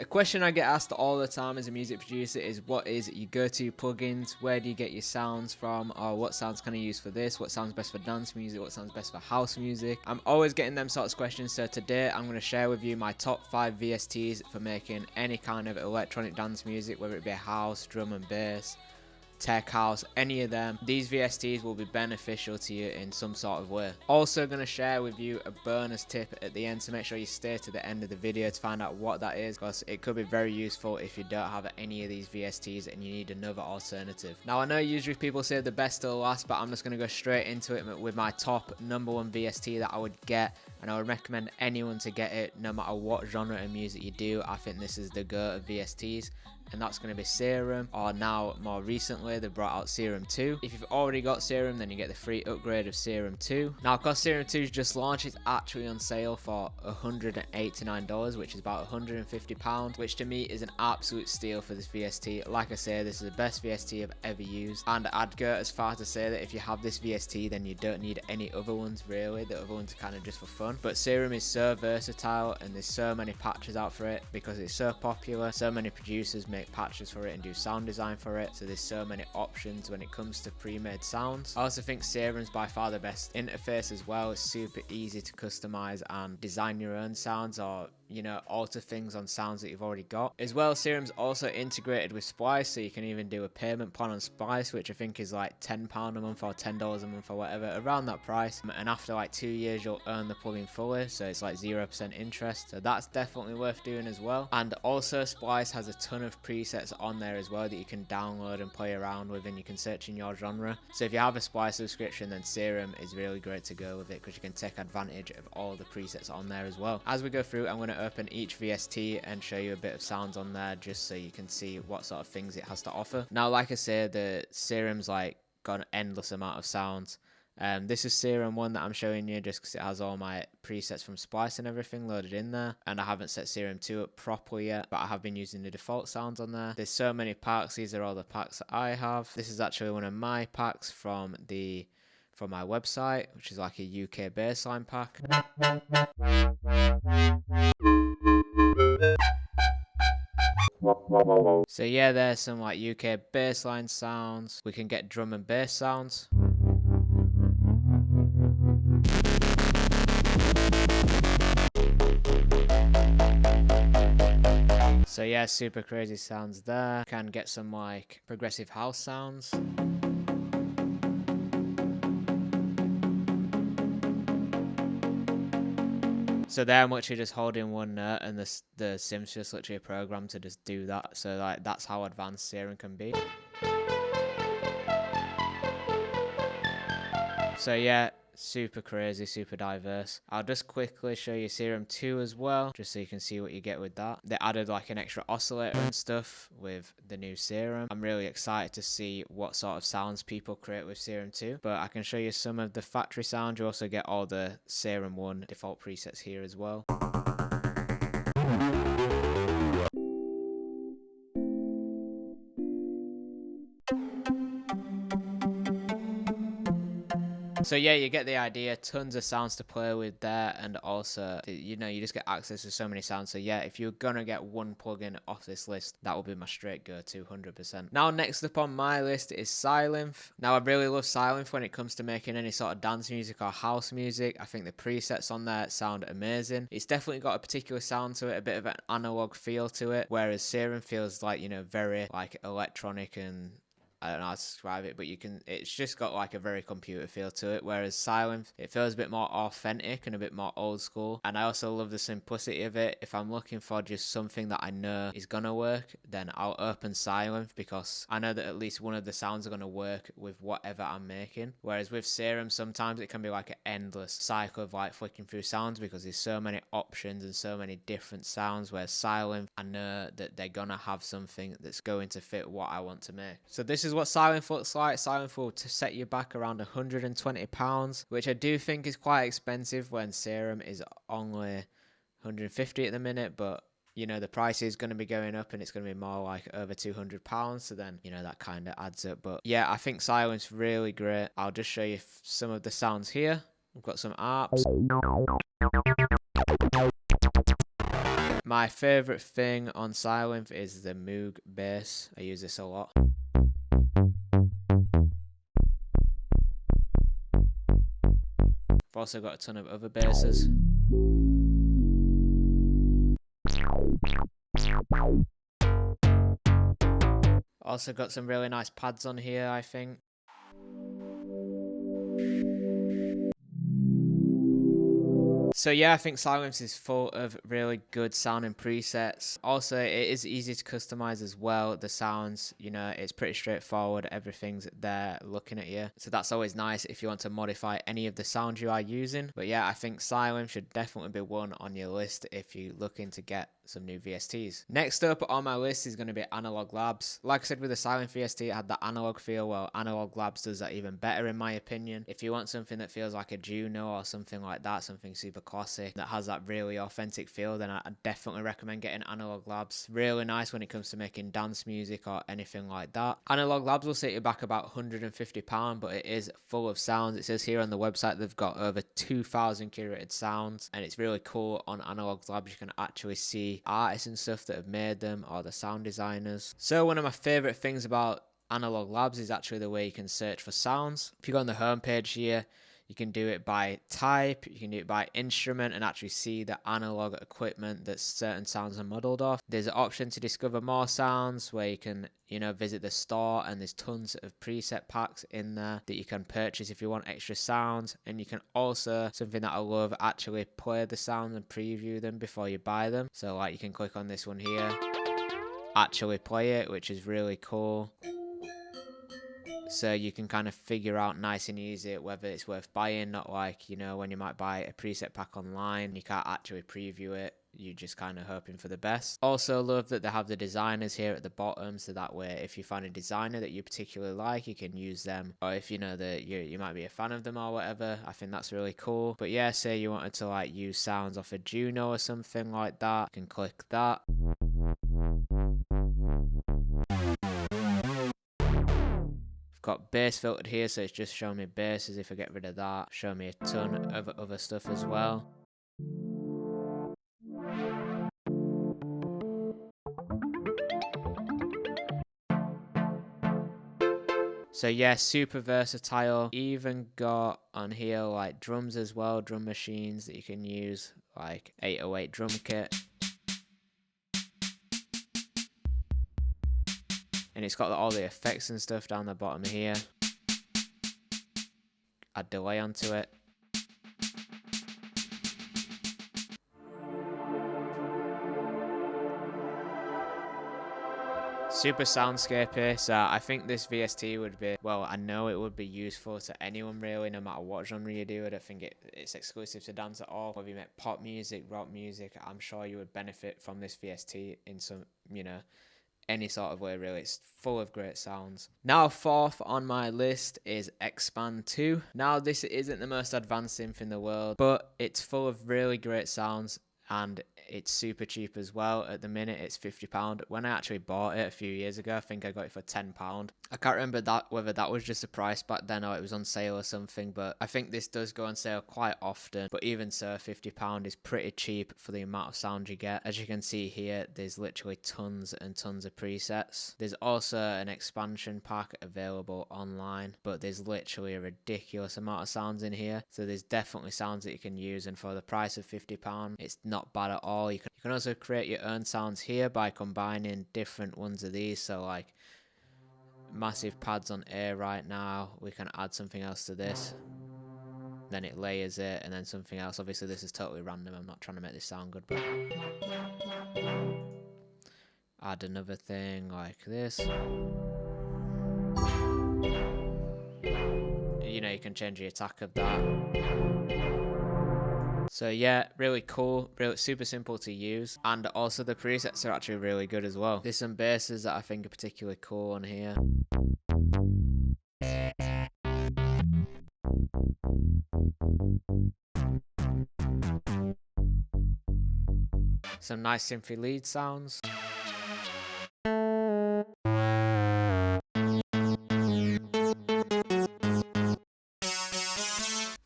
A question I get asked all the time as a music producer is what is your go-to plugins, where do you get your sounds from, or what sounds can I use for this, what sounds best for dance music, what sounds best for house music. I'm always getting them sorts of questions, so today I'm going to share with you my top 5 VSTs for making any kind of electronic dance music, whether it be house, drum and bass, tech house, any of them. These VSTs will be beneficial to you in some sort of way. Also going to share with you a bonus tip at the end, so make sure you stay to the end of the video to find out what that is, because it could be very useful if you don't have any of these VSTs and you need another alternative. Now I know usually people say the best till last, but I'm just going to go straight into it with my top #1 VST that I would get, and I would recommend anyone to get it no matter what genre of music you do. I think this is the go of VSTs, and that's going to be Serum, or now more recently they brought out Serum 2. If you've already got Serum, then you get the free upgrade of Serum 2. Now because Serum 2 is just launched, it's actually on sale for $189, which is about £150, which to me is an absolute steal for this VST. Like I say, this is the best VST I've ever used, and I'd go as far to say that if you have this VST, then you don't need any other ones really. The other ones are kind of just for fun, but Serum is so versatile and there's so many patches out for it because it's so popular. So many producers make patches for it and do sound design for it, so there's so many options when it comes to pre-made sounds. I also think Serum's by far the best interface as well. It's super easy to customize and design your own sounds, or you know, alter things on sounds that you've already got. As well, Serum's also integrated with Splice, so you can even do a payment plan on Splice, which I think is like £10 a month or $10 a month or whatever, around that price. And after like 2 years, you'll earn the plugin fully, so it's like 0% interest. So that's definitely worth doing as well. And also, Splice has a ton of presets on there as well that you can download and play around with, and you can search in your genre. So if you have a Splice subscription, then Serum is really great to go with it because you can take advantage of all the presets on there as well. As we go through, I'm going to open each VST and show you a bit of sounds on there just so you can see what sort of things it has to offer. Now like I say, the Serum's like got an endless amount of sounds. This is Serum 1 that I'm showing you just because it has all my presets from Splice and everything loaded in there, and I haven't set Serum 2 up properly yet, but I have been using the default sounds on there. There's so many packs. These are all the packs that I have. This is actually one of my packs from my website, which is like a UK baseline pack. So yeah, there's some like UK bassline sounds. We can get drum and bass sounds. So yeah, super crazy sounds there. Can get some like progressive house sounds. So there I'm literally just holding one note, and the sim's just literally a program to just do that. So like that's how advanced Serum can be. So yeah, super crazy, super diverse. I'll just quickly show you Serum 2 as well, just so you can see what you get with that. They added like an extra oscillator and stuff with the new Serum. I'm really excited to see what sort of sounds people create with Serum 2, but I can show you some of the factory sounds. You also get all the Serum 1 default presets here as well. So yeah, you get the idea. Tons of sounds to play with there, and also, you know, you just get access to so many sounds. So yeah, if you're gonna get one plugin off this list, that will be my straight go-to, 100%. Now next up on my list is Sylenth. Now I really love Sylenth when it comes to making any sort of dance music or house music. I think the presets on there sound amazing. It's definitely got a particular sound to it, a bit of an analog feel to it, whereas Serum feels like, you know, very like electronic, and I don't know how to describe it, but it's just got like a very computer feel to it, whereas Sylenth, it feels a bit more authentic and a bit more old school. And I also love the simplicity of it. If I'm looking for just something that I know is gonna work, then I'll open Sylenth because I know that at least one of the sounds are gonna work with whatever I'm making. Whereas with Serum, sometimes it can be like an endless cycle of like flicking through sounds because there's so many options and so many different sounds, whereas Sylenth, I know that they're gonna have something that's going to fit what I want to make. So this is what Sylenth looks like. Sylenth will set you back around £120, which I do think is quite expensive when Serum is only £150 at the minute, but you know, the price is going to be going up and it's going to be more like over £200, so then, you know, that kind of adds up. But yeah, I think Sylenth's really great. I'll just show you some of the sounds here. We've got some arps. My favorite thing on Sylenth is the Moog bass. I use this a lot. I've also got a ton of other basses. Also got some really nice pads on here, I think. So yeah, I think Sylenth is full of really good sounding presets. Also, it is easy to customize as well. The sounds, you know, it's pretty straightforward. Everything's there looking at you. So that's always nice if you want to modify any of the sounds you are using. But yeah, I think Sylenth should definitely be one on your list if you're looking to get some new VSTs. Next up on my list is going to be Analog Labs. Like I said with the Sylenth VST, it had that analog feel. Well, Analog Labs does that even better in my opinion. If you want something that feels like a Juno or something like that, something super classic that has that really authentic feel, then I definitely recommend getting Analog Labs. Really nice when it comes to making dance music or anything like that. Analog Labs will set you back about £150, but it is full of sounds. It says here on the website they've got over 2,000 curated sounds, and it's really cool. On Analog Labs you can actually see artists and stuff that have made them, or the sound designers. So one of my favorite things about Analog Labs is actually the way you can search for sounds. If you go on the homepage here, you can do it by type, you can do it by instrument, and actually see the analog equipment that certain sounds are modeled off. There's an option to discover more sounds where you can, you know, visit the store, and there's tons of preset packs in there that you can purchase if you want extra sounds. And you can also, something that I love, actually play the sounds and preview them before you buy them. So like you can click on this one here, actually play it, which is really cool. So you can kind of figure out nice and easy whether it's worth buying, not like, you know, when you might buy a preset pack online, you can't actually preview it. You're just kind of hoping for the best. Also love that they have the designers here at the bottom, so that way if you find a designer that you particularly like, you can use them. Or if you know that you might be a fan of them or whatever, I think that's really cool. But yeah, say you wanted to like use sounds off a Juno or something like that, you can click that. Got bass filtered here, so it's just showing me basses. If I get rid of that, show me a ton of other stuff as well. So yeah, super versatile. Even got on here like drums as well, drum machines that you can use, like 808 drum kit. And it's got all the effects and stuff down the bottom here. Add delay onto it. Super soundscapey, so I think this VST would be, well, I know it would be useful to anyone really, no matter what genre you do. I don't think it's exclusive to dance at all. Whether you make pop music, rock music, I'm sure you would benefit from this VST in some, you know, any sort of way really. It's full of great sounds. Now fourth on my list is Xpand 2. Now this isn't the most advanced synth in the world, but it's full of really great sounds, and it's super cheap as well. At the minute it's £50. When I actually bought it a few years ago, I think I got it for £10. I can't remember whether that was just a price back then or it was on sale or something, but I think this does go on sale quite often. But even so, £50 is pretty cheap for the amount of sound you get. As you can see here, there's literally tons and tons of presets. There's also an expansion pack available online, but there's literally a ridiculous amount of sounds in here. So there's definitely sounds that you can use, and for the price of £50, it's not bad at all. You can also create your own sounds here by combining different ones of these. So like massive pads on A right now, we can add something else to this, then it layers it, and then something else. Obviously this is totally random, I'm not trying to make this sound good, but add another thing like this. You know, you can change the attack of that. So yeah, really cool, really super simple to use, and also the presets are actually really good as well. There's some basses that I think are particularly cool on here. Some nice synthy lead sounds.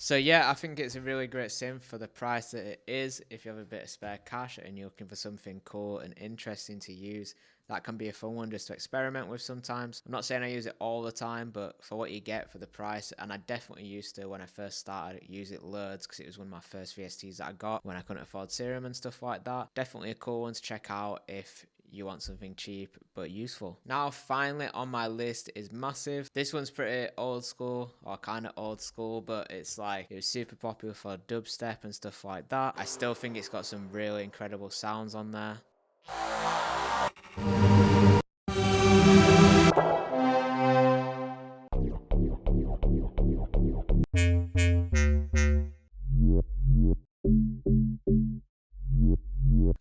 So yeah, I think it's a really great synth for the price that it is. If you have a bit of spare cash and you're looking for something cool and interesting to use, that can be a fun one just to experiment with sometimes. I'm not saying I use it all the time, but for what you get for the price, and I definitely used to when I first started use it loads because it was one of my first VSTs that I got when I couldn't afford Serum and stuff like that. Definitely a cool one to check out if you want something cheap but useful. Now finally on my list is Massive. This one's pretty old school, or kind of old school, but it's like it was super popular for dubstep and stuff like that. I still think it's got some really incredible sounds on there.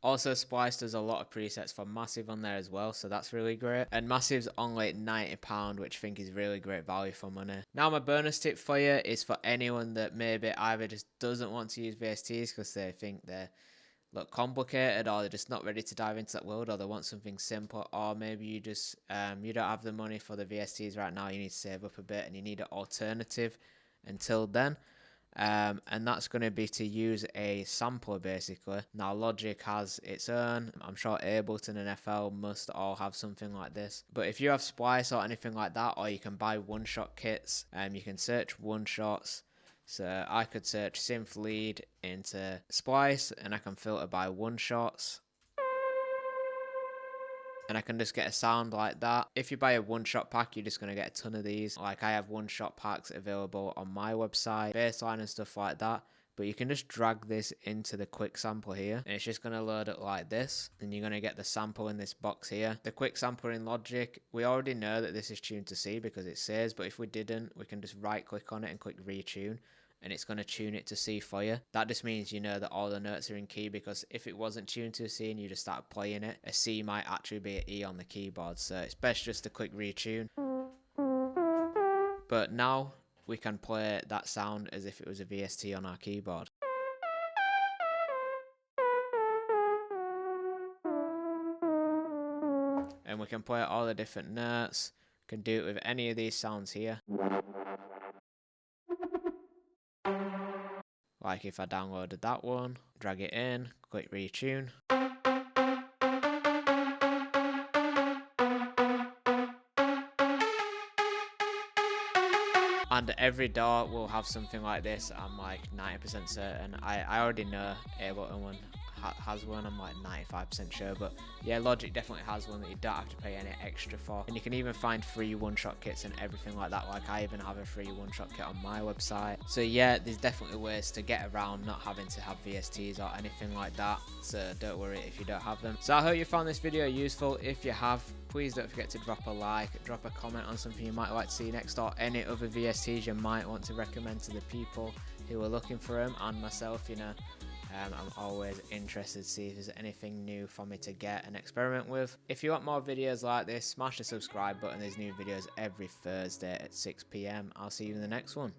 Also, Splice does a lot of presets for Massive on there as well, so that's really great. And Massive's only £90, which I think is really great value for money. Now, my bonus tip for you is for anyone that maybe either just doesn't want to use VSTs because they think they look complicated, or they're just not ready to dive into that world, or they want something simple, or maybe you just you don't have the money for the VSTs right now, you need to save up a bit and you need an alternative until then. And that's going to be to use a sampler basically. Now Logic has its own, I'm sure Ableton and FL must all have something like this, but if you have Splice or anything like that, or you can buy one-shot kits, you can search one-shots. So I could search synth lead into Splice and I can filter by one-shots, and I can just get a sound like that. If you buy a one-shot pack, you're just going to get a ton of these. Like I have one-shot packs available on my website, baseline and stuff like that. But you can just drag this into the quick sample here, and it's just going to load it like this. And you're going to get the sample in this box here. The quick sampler in Logic, we already know that this is tuned to C because it says, but if we didn't, we can just right click on it and click retune, and it's going to tune it to C for you. That just means you know that all the notes are in key, because if it wasn't tuned to a C and you just start playing it, a C might actually be an E on the keyboard, so it's best just to click retune. But now we can play that sound as if it was a VST on our keyboard. And we can play all the different notes, we can do it with any of these sounds here. Like if I downloaded that one, drag it in, click retune. And every door will have something like this, I'm like 90% certain. I already know Ableton one has one, I'm like 95% sure, but yeah, Logic definitely has one that you don't have to pay any extra for. And you can even find free one-shot kits and everything like that. Like I even have a free one-shot kit on my website. So yeah, there's definitely ways to get around not having to have VSTs or anything like that, so don't worry if you don't have them. So I hope you found this video useful. If you have, please don't forget to drop a like, drop a comment on something you might like to see next, or any other VSTs you might want to recommend to the people who are looking for them, and myself, you know. I'm always interested to see if there's anything new for me to get and experiment with. If you want more videos like this, smash the subscribe button. There's new videos every Thursday at 6 PM. I'll see you in the next one.